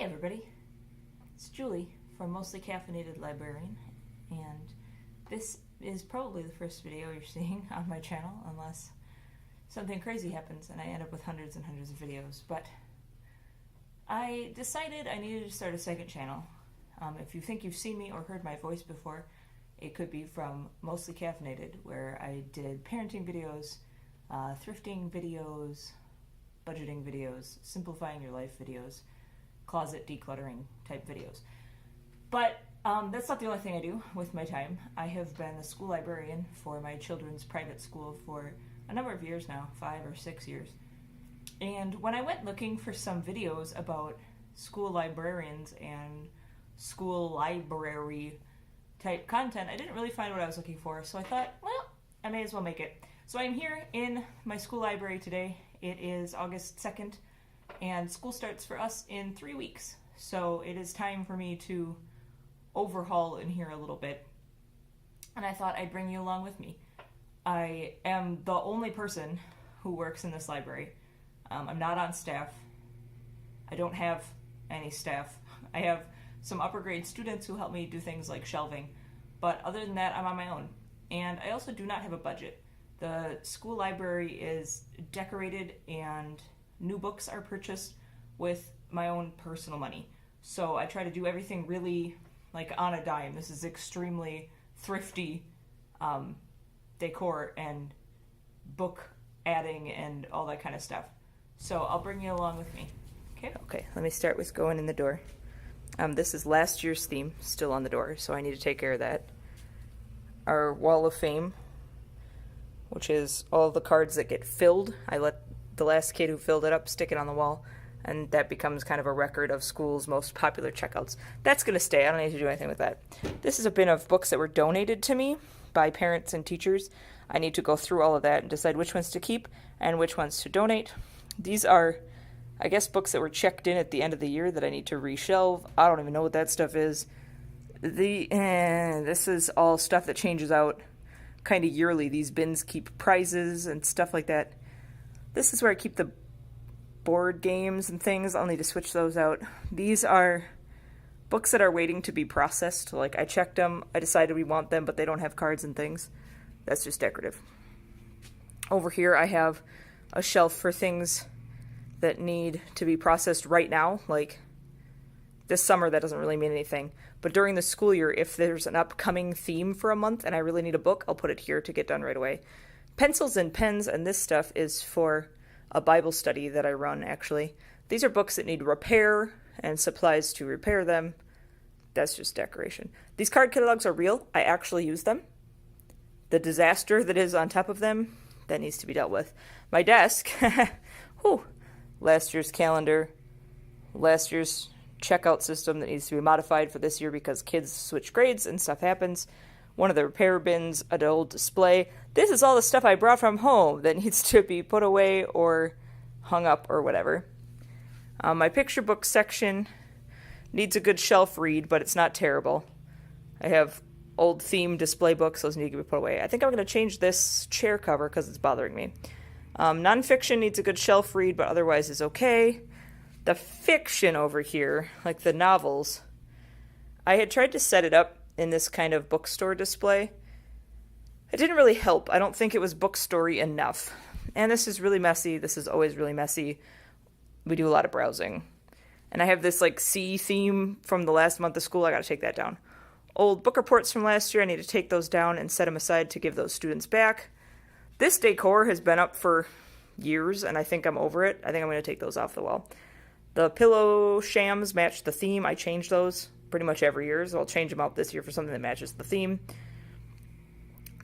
Hey everybody, it's Julie from Mostly Caffeinated Librarian, and this is probably the first video you're seeing on my channel unless something crazy happens and I end up with hundreds and hundreds of videos. But I decided I needed to start a second channel. If you think you've seen me or heard my voice before, it could be from Mostly Caffeinated, where I did parenting videos, thrifting videos, budgeting videos, simplifying your life videos, closet decluttering type videos. But that's not the only thing I do with my time. I have been a school librarian for my children's private school for a number of years now, 5 or 6 years. And when I went looking for some videos about school librarians and school library type content, I didn't really find what I was looking for. So I thought, well, I may as well make it. So I'm here in my school library today. It is August 2nd, and school starts for us in 3 weeks. So it is time for me to overhaul in here a little bit. And I thought I'd bring you along with me. I am the only person who works in this library. I'm not on staff. I don't have any staff. I have some upper grade students who help me do things like shelving. But other than that, I'm on my own. And I also do not have a budget. The school library is decorated and new books are purchased with my own personal money. So I try to do everything really like on a dime. This is extremely thrifty decor and book adding and all that kind of stuff. So I'll bring you along with me. Okay, let me start with going in the door. This is last year's theme, still on the door, so I need to take care of that. Our Wall of Fame, which is all the cards that get filled. I let the last kid who filled it up stick it on the wall, and that becomes kind of a record of school's most popular checkouts. That's going to stay. I don't need to do anything with that. This is a bin of books that were donated to me by parents and teachers. I need to go through all of that and decide which ones to keep and which ones to donate. These are, I guess, books that were checked in at the end of the year that I need to reshelve. I don't even know what that stuff is. This is all stuff that changes out kind of yearly. These bins keep prizes and stuff like that. This is where I keep the board games and things. I'll need to switch those out. These are books that are waiting to be processed. Like, I checked them, I decided we want them, but they don't have cards and things. That's just decorative. Over here I have a shelf for things that need to be processed right now. Like, this summer that doesn't really mean anything. But during the school year, if there's an upcoming theme for a month and I really need a book, I'll put it here to get done right away. Pencils and pens and this stuff is for a Bible study that I run, actually. These are books that need repair and supplies to repair them. That's just decoration. These card catalogs are real. I actually use them. The disaster that is on top of them, that needs to be dealt with. My desk, whew, last year's calendar, last year's checkout system that needs to be modified for this year because kids switch grades and stuff happens. One of the repair bins, an old display. This is all the stuff I brought from home that needs to be put away or hung up or whatever. My picture book section needs a good shelf read, but it's not terrible. I have old theme display books, those need to be put away. I think I'm going to change this chair cover because it's bothering me. Nonfiction needs a good shelf read, but otherwise is okay. The fiction over here, like the novels, I had tried to set it up in this kind of bookstore display. It didn't really help. I don't think it was bookstory enough. And this is really messy. This is always really messy. We do a lot of browsing. And I have this like sea theme from the last month of school. I got to take that down. Old book reports from last year, I need to take those down and set them aside to give those students back. This decor has been up for years, and I think I'm over it. I think I'm going to take those off the wall. The pillow shams match the theme. I change those pretty much every year, so I'll change them out this year for something that matches the theme.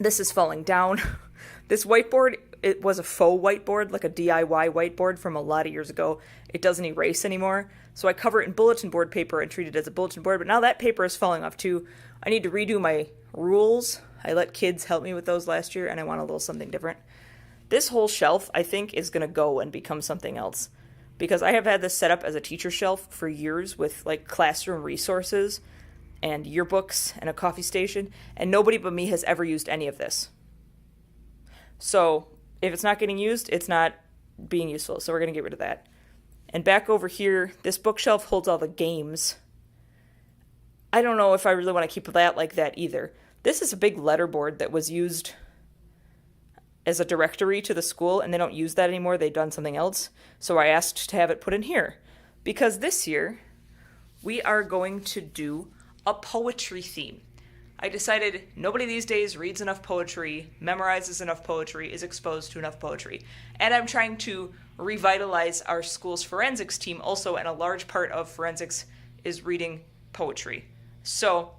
This is falling down. This whiteboard, it was a faux whiteboard, like a DIY whiteboard from a lot of years ago. It doesn't erase anymore, so I cover it in bulletin board paper and treat it as a bulletin board, but now that paper is falling off too. I need to redo my rules. I let kids help me with those last year, and I want a little something different. This whole shelf, I think, is going to go and become something else, because I have had this set up as a teacher shelf for years with like classroom resources and yearbooks and a coffee station, and nobody but me has ever used any of this. So if it's not getting used, it's not being useful, so we're going to get rid of that. And back over here, this bookshelf holds all the games. I don't know if I really want to keep that like that either. This is a big letterboard that was used as a directory to the school, and they don't use that anymore. They've done something else. So I asked to have it put in here. Because this year, we are going to do a poetry theme. I decided nobody these days reads enough poetry, memorizes enough poetry, is exposed to enough poetry. And I'm trying to revitalize our school's forensics team also, and a large part of forensics is reading poetry. So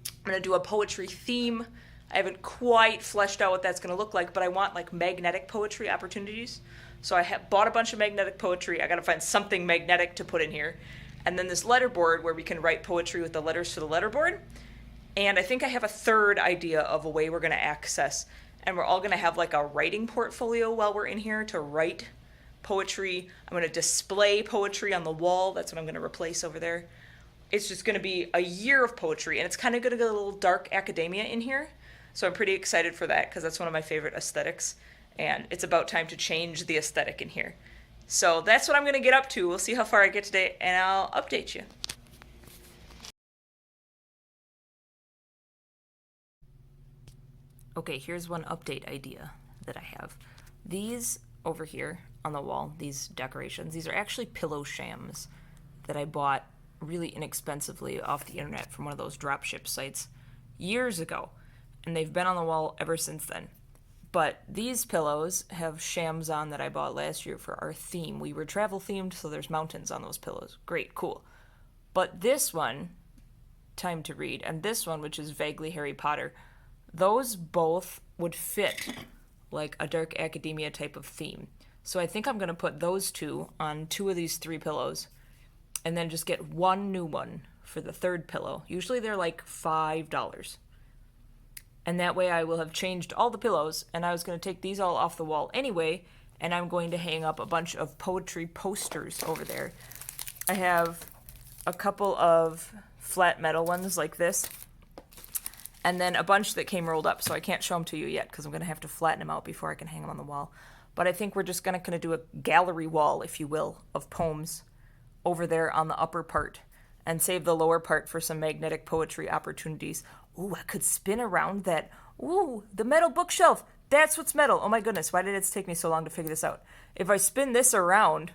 I'm going to do a poetry theme. I haven't quite fleshed out what that's going to look like, but I want like magnetic poetry opportunities. So I bought a bunch of magnetic poetry. I got to find something magnetic to put in here. And then this letterboard where we can write poetry with the letters to the letterboard. And I think I have a third idea of a way we're going to access. And we're all going to have like a writing portfolio while we're in here to write poetry. I'm going to display poetry on the wall. That's what I'm going to replace over there. It's just going to be a year of poetry. And it's kind of going to get a little dark academia in here. So I'm pretty excited for that because that's one of my favorite aesthetics. And it's about time to change the aesthetic in here. So that's what I'm going to get up to. We'll see how far I get today, and I'll update you. Okay, here's one update idea that I have. These over here on the wall, these decorations, these are actually pillow shams that I bought really inexpensively off the internet from one of those dropship sites years ago. And they've been on the wall ever since then. But these pillows have shams on that I bought last year for our theme. We were travel themed, so there's mountains on those pillows. Great, cool. But this one, Time to Read, and this one, which is vaguely Harry Potter, those both would fit like a dark academia type of theme. So I think I'm going to put those two on two of these three pillows and then just get one new one for the third pillow. Usually they're like $5. And that way I will have changed all the pillows, and I was going to take these all off the wall anyway, and I'm going to hang up a bunch of poetry posters over there. I have a couple of flat metal ones like this, and then a bunch that came rolled up, so I can't show them to you yet because I'm going to have to flatten them out before I can hang them on the wall. But I think we're just going to do a gallery wall, if you will, of poems over there on the upper part, and save the lower part for some magnetic poetry opportunities. Ooh, I could spin around that. Ooh, the metal bookshelf. That's what's metal. Oh my goodness, why did it take me so long to figure this out? If I spin this around,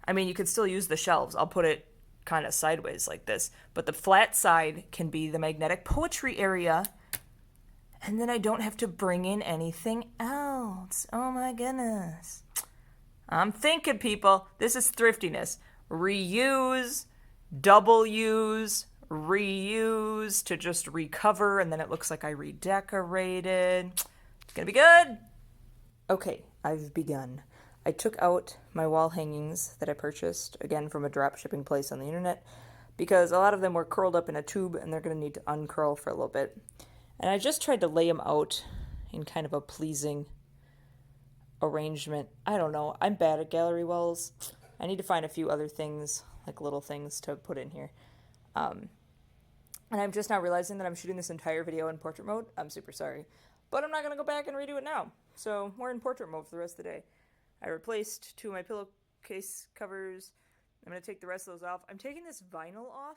I mean, you could still use the shelves. I'll put it kind of sideways like this. But the flat side can be the magnetic poetry area. And then I don't have to bring in anything else. Oh my goodness. I'm thinking, people. This is thriftiness. Reuse, double use, reuse to just recover, and then it looks like I redecorated. It's gonna be good. Okay, I've begun. I took out my wall hangings that I purchased, again from a drop shipping place on the internet, because a lot of them were curled up in a tube and they're gonna need to uncurl for a little bit. And I just tried to lay them out in kind of a pleasing arrangement. I don't know, I'm bad at gallery walls. I need to find a few other things, like little things to put in here. And I'm just now realizing that I'm shooting this entire video in portrait mode. I'm super sorry. But I'm not going to go back and redo it now. So we're in portrait mode for the rest of the day. I replaced two of my pillowcase covers. I'm going to take the rest of those off. I'm taking this vinyl off.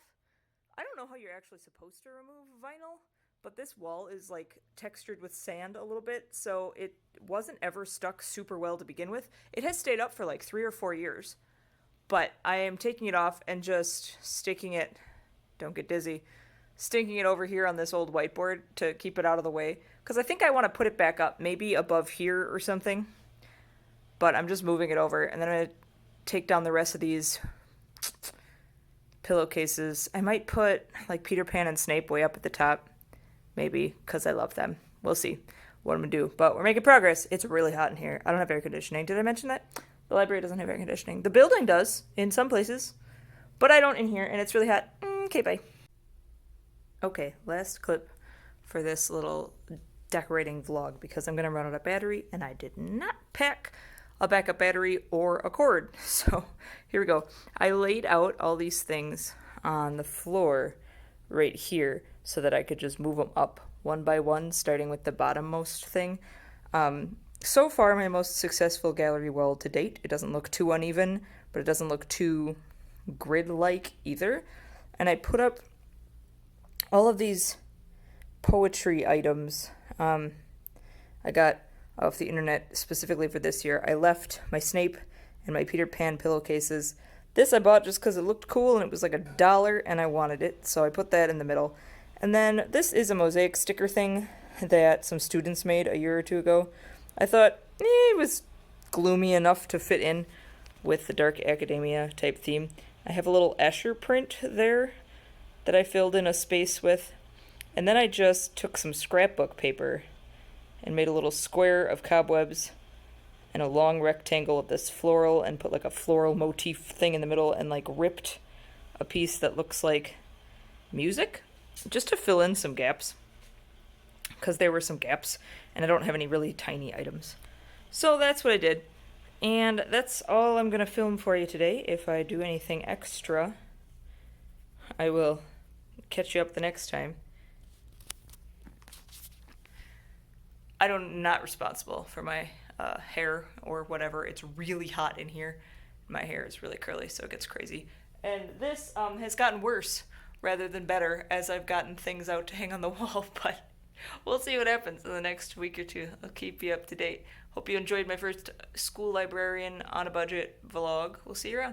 I don't know how you're actually supposed to remove vinyl, but this wall is like textured with sand a little bit, so it wasn't ever stuck super well to begin with. It has stayed up for like 3 or 4 years. But I am taking it off and just sticking it, don't get dizzy, sticking it over here on this old whiteboard to keep it out of the way. Because I think I want to put it back up, maybe above here or something. But I'm just moving it over. And then I'm going to take down the rest of these pillowcases. I might put like Peter Pan and Snape way up at the top. Maybe, because I love them. We'll see what I'm going to do. But we're making progress. It's really hot in here. I don't have air conditioning. Did I mention that? The library doesn't have air conditioning. The building does, in some places. But I don't in here, and it's really hot. Okay, bye. Okay, last clip for this little decorating vlog, because I'm going to run out of battery, and I did not pack a backup battery or a cord. So here we go. I laid out all these things on the floor right here so that I could just move them up one by one, starting with the bottommost thing. So far, my most successful gallery wall to date. It doesn't look too uneven, but it doesn't look too grid-like either. And I put up all of these poetry items I got off the internet specifically for this year. I left my Snape and my Peter Pan pillowcases. This I bought just because it looked cool and it was like $1 and I wanted it, so I put that in the middle. And then this is a mosaic sticker thing that some students made a year or two ago. I thought it was gloomy enough to fit in with the dark academia type theme. I have a little Escher print there that I filled in a space with. And then I just took some scrapbook paper and made a little square of cobwebs and a long rectangle of this floral and put like a floral motif thing in the middle and like ripped a piece that looks like music just to fill in some gaps, because there were some gaps and I don't have any really tiny items. So that's what I did. And that's all I'm going to film for you today. If I do anything extra, I will catch you up the next time. I'm not responsible for my hair or whatever. It's really hot in here. My hair is really curly, so it gets crazy. And this has gotten worse rather than better as I've gotten things out to hang on the wall, but we'll see what happens in the next week or two. I'll keep you up to date. Hope you enjoyed my first school librarian on a budget vlog. We'll see you around.